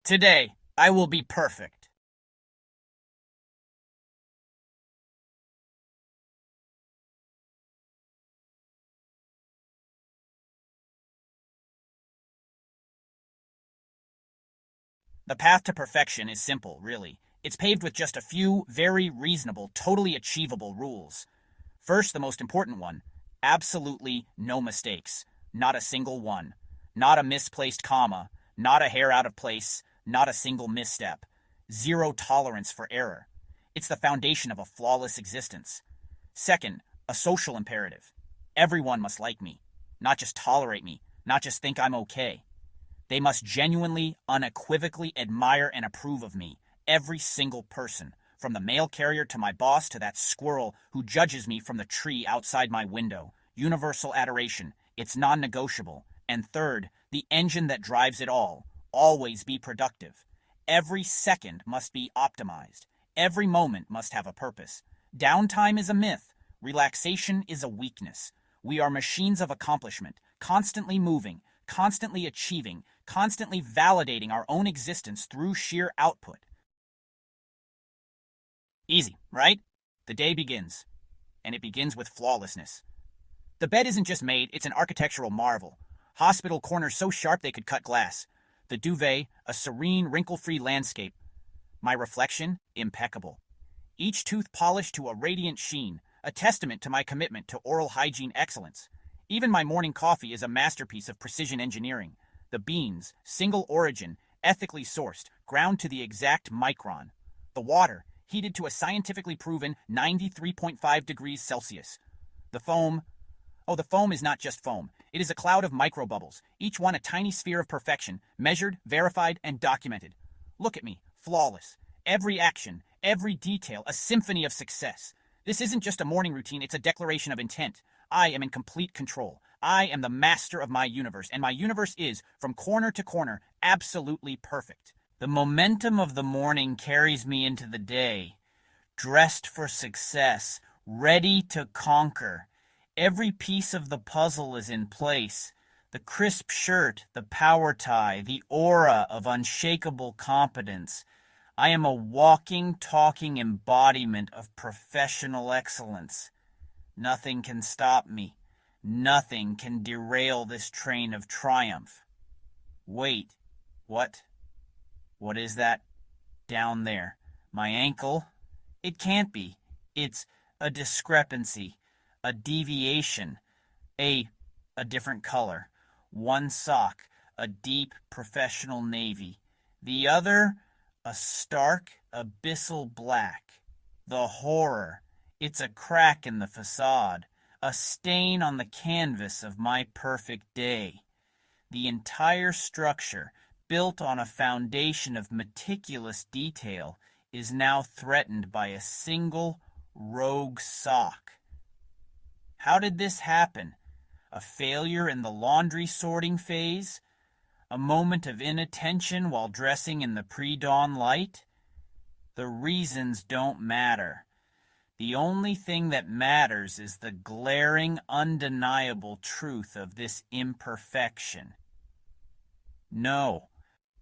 Today, I will be perfect. The path to perfection is simple, really. It's paved with just a few very reasonable, totally achievable rules. First, the most important one: absolutely no mistakes. Not a single one. Not a misplaced comma. Not a hair out of place. Not a single misstep. Zero tolerance for error. It's the foundation of a flawless existence. Second, a social imperative. Everyone must like me, not just tolerate me, not just think I'm okay. They must genuinely, unequivocally admire and approve of me, every single person, from the mail carrier to my boss to that squirrel who judges me from the tree outside my window. Universal adoration. It's non-negotiable. And third, the engine that drives it all. Always be productive. Every second must be optimized. Every moment must have a purpose. Downtime is a myth. Relaxation is a weakness. We are machines of accomplishment, constantly moving, constantly achieving, constantly validating our own existence through sheer output. Easy, right? The day begins, and it begins with flawlessness. The bed isn't just made, it's an architectural marvel. Hospital corners so sharp they could cut glass. The duvet, a serene, wrinkle-free landscape. My reflection, impeccable. Each tooth polished to a radiant sheen, a testament to my commitment to oral hygiene excellence. Even my morning coffee is a masterpiece of precision engineering. The beans, single origin, ethically sourced, ground to the exact micron. The water, heated to a scientifically proven 93.5 degrees Celsius. The foam, the foam is not just foam. It is a cloud of microbubbles, each one a tiny sphere of perfection, measured, verified, and documented. Look at me, flawless. Every action, every detail, a symphony of success. This isn't just a morning routine, it's a declaration of intent. I am in complete control. I am the master of my universe, and my universe is, from corner to corner, absolutely perfect. The momentum of the morning carries me into the day, dressed for success, ready to conquer. Every piece of the puzzle is in place. The crisp shirt, the power tie, the aura of unshakable competence. I am a walking, talking embodiment of professional excellence. Nothing can stop me. Nothing can derail this train of triumph. Wait, what? What is that down there? My ankle? It can't be. It's a discrepancy, a deviation, a different color. One sock, a deep professional navy. The other, a stark abyssal black. The horror. It's a crack in the facade, a stain on the canvas of my perfect day. The entire structure, built on a foundation of meticulous detail, is now threatened by a single rogue sock. How did this happen? A failure in the laundry sorting phase? A moment of inattention while dressing in the pre-dawn light? The reasons don't matter. The only thing that matters is the glaring, undeniable truth of this imperfection. No.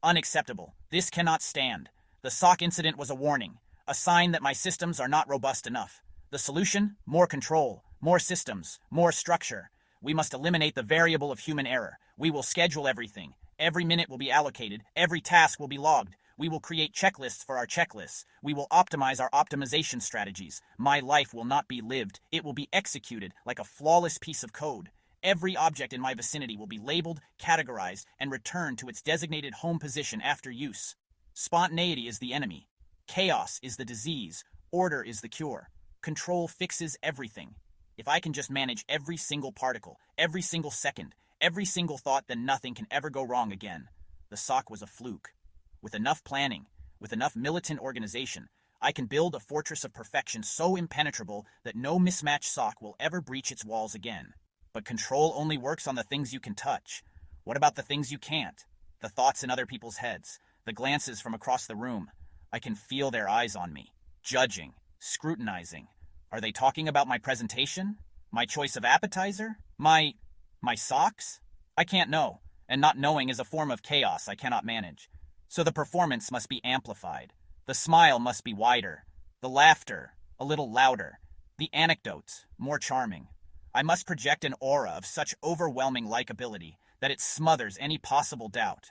Unacceptable. This cannot stand. The sock incident was a warning, a sign that my systems are not robust enough. The solution? More control, more systems, more structure. We must eliminate the variable of human error. We will schedule everything. Every minute will be allocated. Every task will be logged. We will create checklists for our checklists. We will optimize our optimization strategies. My life will not be lived. It will be executed like a flawless piece of code. Every object in my vicinity will be labeled, categorized, and returned to its designated home position after use. Spontaneity is the enemy. Chaos is the disease. Order is the cure. Control fixes everything. If I can just manage every single particle, every single second, every single thought, then nothing can ever go wrong again. The sock was a fluke. With enough planning, with enough militant organization, I can build a fortress of perfection so impenetrable that no mismatched sock will ever breach its walls again. But control only works on the things you can touch. What about the things you can't? The thoughts in other people's heads, the glances from across the room. I can feel their eyes on me, judging, scrutinizing. Are they talking about my presentation? My choice of appetizer? My socks? I can't know, and not knowing is a form of chaos I cannot manage. So the performance must be amplified. The smile must be wider. The laughter, a little louder. The anecdotes, more charming. I must project an aura of such overwhelming likability that it smothers any possible doubt.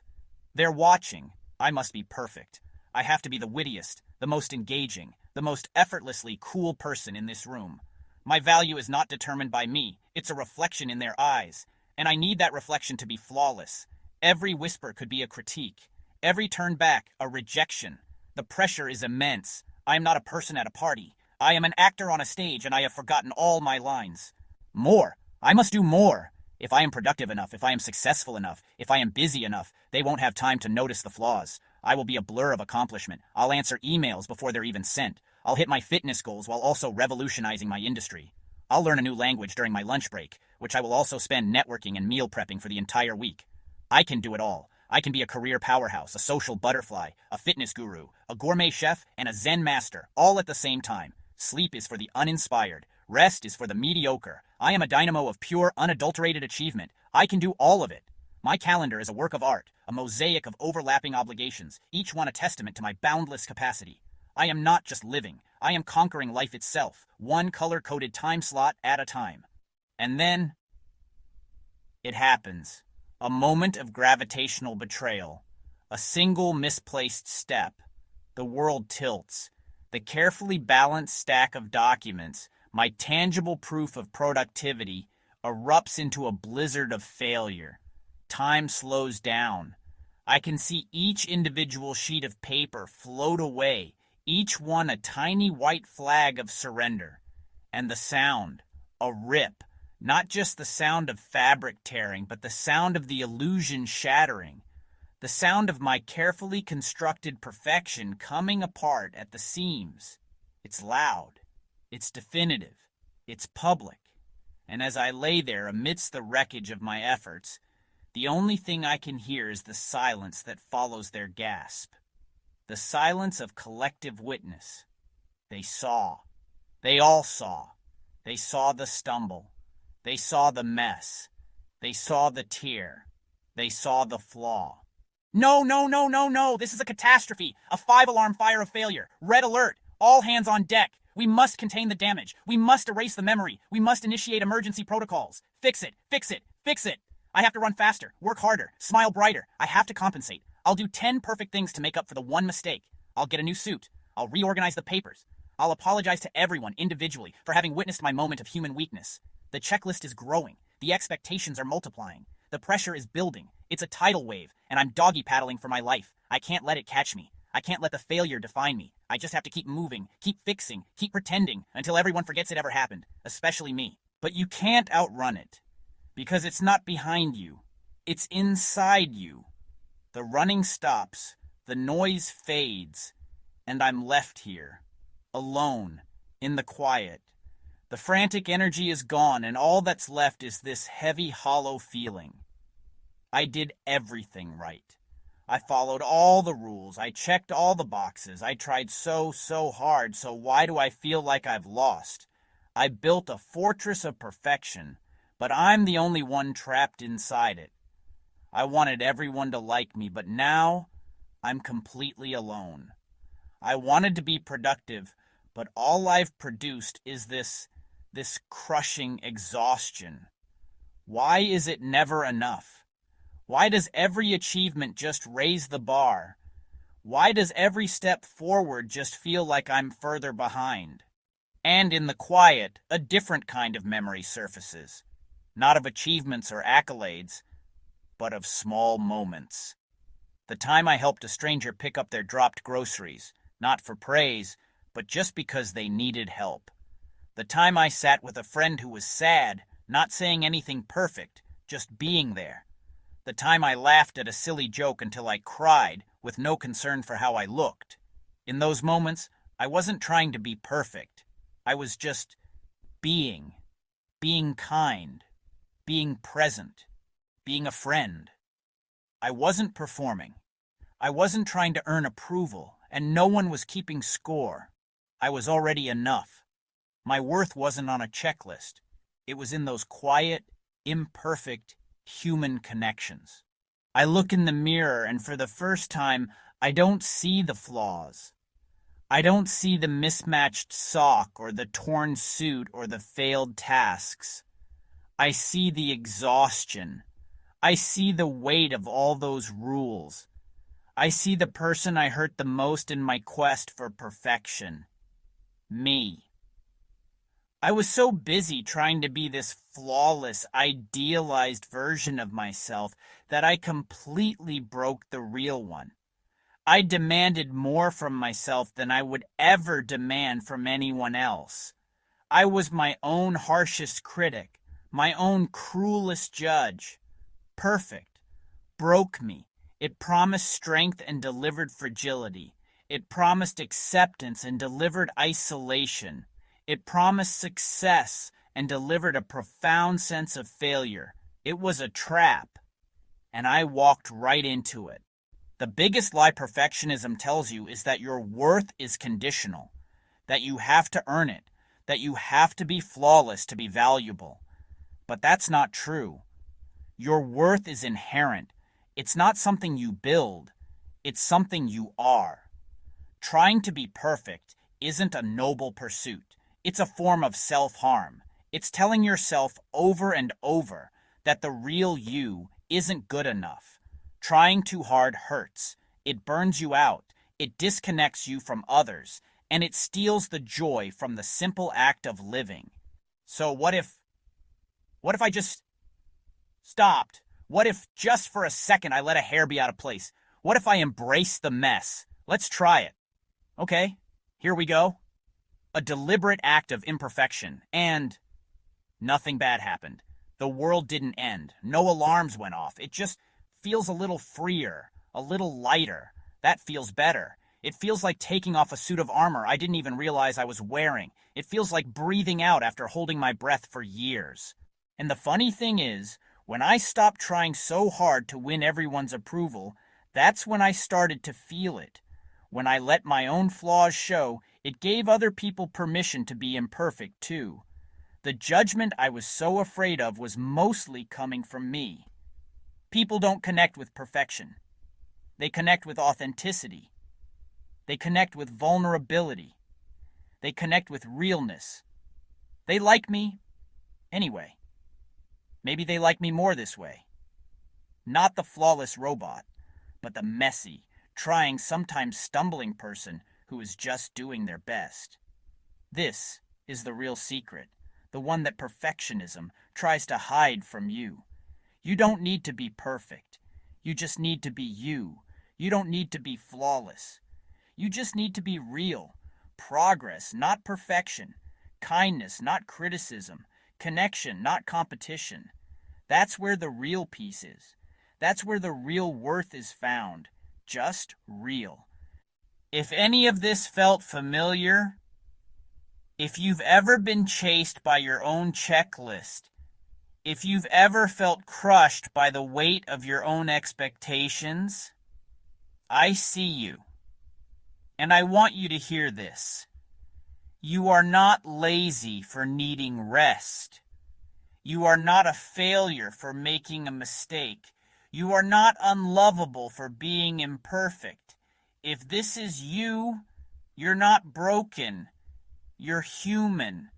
They're watching. I must be perfect. I have to be the wittiest, the most engaging, the most effortlessly cool person in this room. My value is not determined by me. It's a reflection in their eyes. And I need that reflection to be flawless. Every whisper could be a critique. Every turn back, a rejection. The pressure is immense. I am not a person at a party. I am an actor on a stage, and I have forgotten all my lines. More. I must do more. If I am productive enough, if I am successful enough, if I am busy enough, they won't have time to notice the flaws. I will be a blur of accomplishment. I'll answer emails before they're even sent. I'll hit my fitness goals while also revolutionizing my industry. I'll learn a new language during my lunch break, which I will also spend networking and meal prepping for the entire week. I can do it all. I can be a career powerhouse, a social butterfly, a fitness guru, a gourmet chef, and a Zen master, all at the same time. Sleep is for the uninspired. Rest is for the mediocre. I am a dynamo of pure, unadulterated achievement. I can do all of it. My calendar is a work of art, a mosaic of overlapping obligations, each one a testament to my boundless capacity. I am not just living. I am conquering life itself, one color-coded time slot at a time. And then it happens. A moment of gravitational betrayal. A single misplaced step. The world tilts. The carefully balanced stack of documents, my tangible proof of productivity, erupts into a blizzard of failure. Time slows down. I can see each individual sheet of paper float away, each one a tiny white flag of surrender. And the sound, a rip. Not just the sound of fabric tearing, but the sound of the illusion shattering. The sound of my carefully constructed perfection coming apart at the seams. It's loud. It's definitive. It's public. And as I lay there amidst the wreckage of my efforts, the only thing I can hear is the silence that follows their gasp. The silence of collective witness. They saw. They all saw. They saw the stumble. They saw the mess. They saw the tear. They saw the flaw. No, no, no, no, no. This is a catastrophe. A 5-alarm fire of failure. Red alert. All hands on deck. We must contain the damage. We must erase the memory. We must initiate emergency protocols. Fix it. Fix it. Fix it. I have to run faster, work harder, smile brighter. I have to compensate. I'll do 10 perfect things to make up for the one mistake. I'll get a new suit. I'll reorganize the papers. I'll apologize to everyone individually for having witnessed my moment of human weakness. The checklist is growing. The expectations are multiplying. The pressure is building. It's a tidal wave, and I'm doggy paddling for my life. I can't let it catch me. I can't let the failure define me. I just have to keep moving, keep fixing, keep pretending until everyone forgets it ever happened, especially me. But you can't outrun it, because it's not behind you. It's inside you. The running stops, the noise fades, and I'm left here, alone, in the quiet. The frantic energy is gone, and all that's left is this heavy, hollow feeling. I did everything right. I followed all the rules. I checked all the boxes. I tried so hard, so why do I feel like I've lost? I built a fortress of perfection, but I'm the only one trapped inside it. I wanted everyone to like me, but now I'm completely alone. I wanted to be productive, but all I've produced is this crushing exhaustion. Why is it never enough? Why does every achievement just raise the bar? Why does every step forward just feel like I'm further behind? And in the quiet, a different kind of memory surfaces. Not of achievements or accolades, but of small moments. The time I helped a stranger pick up their dropped groceries, not for praise, but just because they needed help. The time I sat with a friend who was sad, not saying anything perfect, just being there. The time I laughed at a silly joke until I cried, with no concern for how I looked. In those moments, I wasn't trying to be perfect. I was just being kind, being present, being a friend. I wasn't performing. I wasn't trying to earn approval, and no one was keeping score. I was already enough. My worth wasn't on a checklist. It was in those quiet, imperfect, human connections. I look in the mirror and for the first time, I don't see the flaws. I don't see the mismatched sock or the torn suit or the failed tasks. I see the exhaustion. I see the weight of all those rules. I see the person I hurt the most in my quest for perfection. Me. I was so busy trying to be this flawless, idealized version of myself that I completely broke the real one. I demanded more from myself than I would ever demand from anyone else. I was my own harshest critic, my own cruelest judge. Perfect. Broke me. It promised strength and delivered fragility. It promised acceptance and delivered isolation. It promised success and delivered a profound sense of failure. It was a trap, and I walked right into it. The biggest lie perfectionism tells you is that your worth is conditional, that you have to earn it, that you have to be flawless to be valuable. But that's not true. Your worth is inherent. It's not something you build. It's something you are. Trying to be perfect isn't a noble pursuit. It's a form of self-harm. It's telling yourself over and over that the real you isn't good enough. Trying too hard hurts. It burns you out. It disconnects you from others. And it steals the joy from the simple act of living. So what if I just stopped? What if just for a second I let a hair be out of place? What if I embrace the mess? Let's try it. Okay, here we go. A deliberate act of imperfection, and nothing bad happened. The world didn't end. No alarms went off. It just feels a little freer, a little lighter. That feels better. It feels like taking off a suit of armor I didn't even realize I was wearing. It feels like breathing out after holding my breath for years. And the funny thing is, when I stopped trying so hard to win everyone's approval, that's when I started to feel it. When I let my own flaws show, it gave other people permission to be imperfect too. The judgment I was so afraid of was mostly coming from me. People don't connect with perfection. They connect with authenticity. They connect with vulnerability. They connect with realness. They like me anyway. Maybe they like me more this way. Not the flawless robot, but the messy, trying, sometimes stumbling person who is just doing their best. This is the real secret, the one that perfectionism tries to hide from you. You don't need to be perfect. You just need to be you. You don't need to be flawless. You just need to be real. Progress, not perfection. Kindness, not criticism. Connection, not competition. That's where the real peace is. That's where the real worth is found. Just real. If any of this felt familiar, if you've ever been chased by your own checklist, if you've ever felt crushed by the weight of your own expectations, I see you. And I want you to hear this. You are not lazy for needing rest. You are not a failure for making a mistake. You are not unlovable for being imperfect. If this is you, you're not broken. You're human.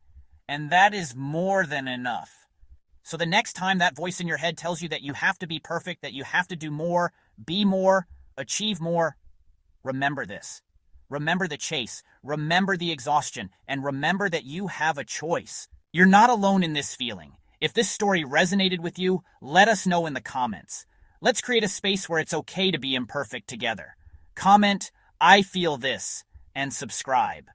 And that is more than enough. So the next time that voice in your head tells you that you have to be perfect, that you have to do more, be more, achieve more, remember this. Remember the chase. Remember the exhaustion. And remember that you have a choice. You're not alone in this feeling. If this story resonated with you, let us know in the comments. Let's create a space where it's okay to be imperfect together. Comment, I feel this, and subscribe.